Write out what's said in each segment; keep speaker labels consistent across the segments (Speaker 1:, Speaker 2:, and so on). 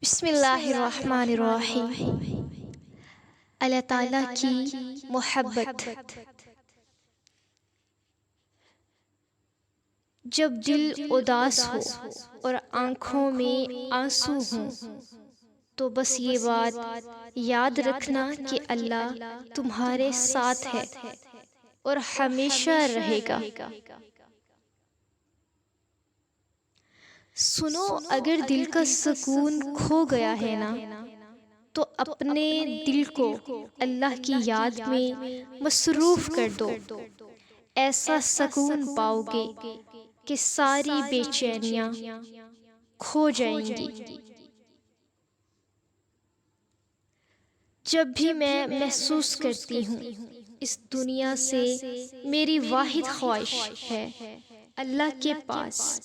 Speaker 1: بسم اللہ الرحمن الرحیم۔ اللہ تعالیٰ کی محبت۔ جب دل اداس ہو اور آنکھوں میں آنسو ہوں تو بس یہ بات یاد رکھنا کہ اللہ تمہارے ساتھ ہے اور ہمیشہ رہے گا۔ سنو، اگر دل کا سکون کھو گیا ہے نا تو اپنے دل کو اللہ کی یاد میں مصروف کر دو۔ ایسا سکون پاؤ گے کہ ساری بے چینیاں کھو جائیں گی۔ جب بھی میں محسوس کرتی ہوں اس دنیا سے میری واحد خواہش ہے اللہ کے پاس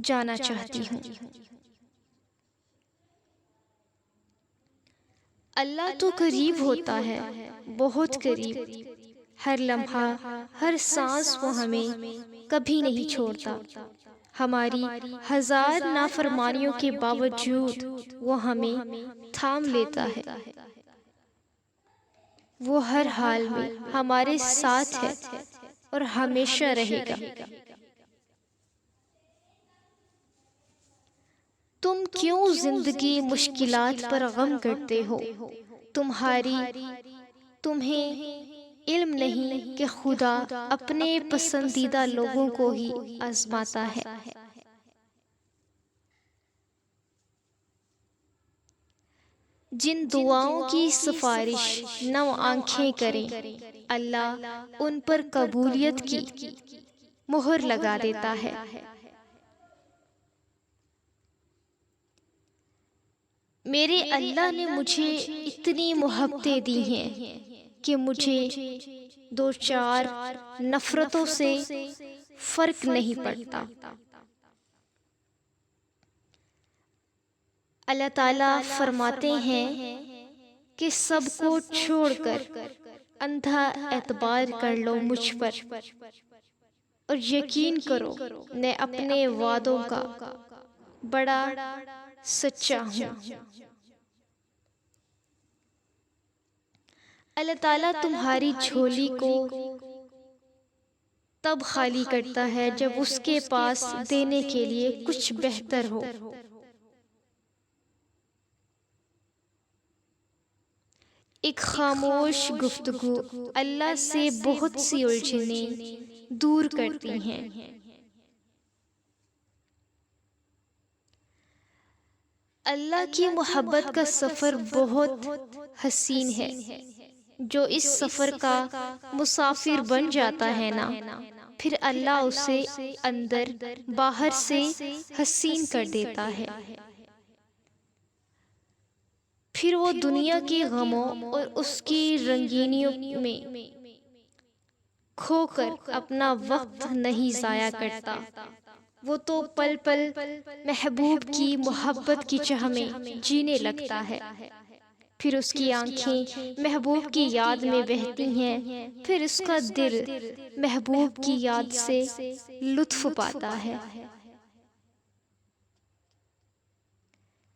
Speaker 1: جانا چاہتی ہوں۔ اللہ تو قریب ہوتا ہے، بہت قریب۔ ہر لمحہ، ہر سانس وہ ہمیں کبھی نہیں چھوڑتا۔ ہماری ہزار نافرمانیوں کے باوجود وہ ہمیں تھام لیتا ہے۔ وہ ہر حال میں ہمارے ساتھ ہے اور ہمیشہ رہے گا۔ تم کیوں زندگی مشکلات پر غم کرتے ہو؟ تمہیں علم نہیں کہ خدا اپنے پسندیدہ لوگوں کو ہی آزماتا ہے۔ جن دعاؤں کی سفارش نو آنکھیں کریں، اللہ ان پر قبولیت کی مہر لگا دیتا ہے۔ میرے اللہ نے مجھے اتنی محبتیں دی ہیں کہ مجھے دو چار نفرتوں سے فرق نہیں پڑتا۔ اللہ تعالیٰ فرماتے ہیں کہ سب کو چھوڑ کر اندھا اعتبار کر لو مجھ پر اور یقین کرو میں اپنے وعدوں کا بڑا سچا ہوں۔ اللہ تعالیٰ تمہاری جھولی کو تب خالی کرتا ہے جب اس کے پاس دینے کے لیے کچھ بہتر ہو۔ ایک خاموش گفتگو اللہ سے بہت سی الجھنیں دور کرتی ہیں۔ اللہ کی محبت کا سفر بہت حسین ہے۔ جو اس سفر کا مسافر بن جاتا ہے نا، پھر اللہ اسے اندر باہر سے حسین کر دیتا ہے۔ پھر وہ دنیا کے غموں اور اس کی رنگینیوں میں کھو کر اپنا وقت نہیں ضائع کرتا۔ وہ تو پل پل محبوب کی محبت کی چاہ میں جینے لگتا ہے۔ پھر اس کی آنکھیں محبوب کی یاد میں بہتی ہیں، پھر اس کا دل محبوب کی یاد سے لطف پاتا ہے۔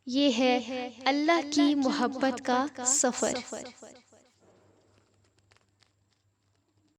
Speaker 1: یہ ہے اللہ کی محبت کا سفر۔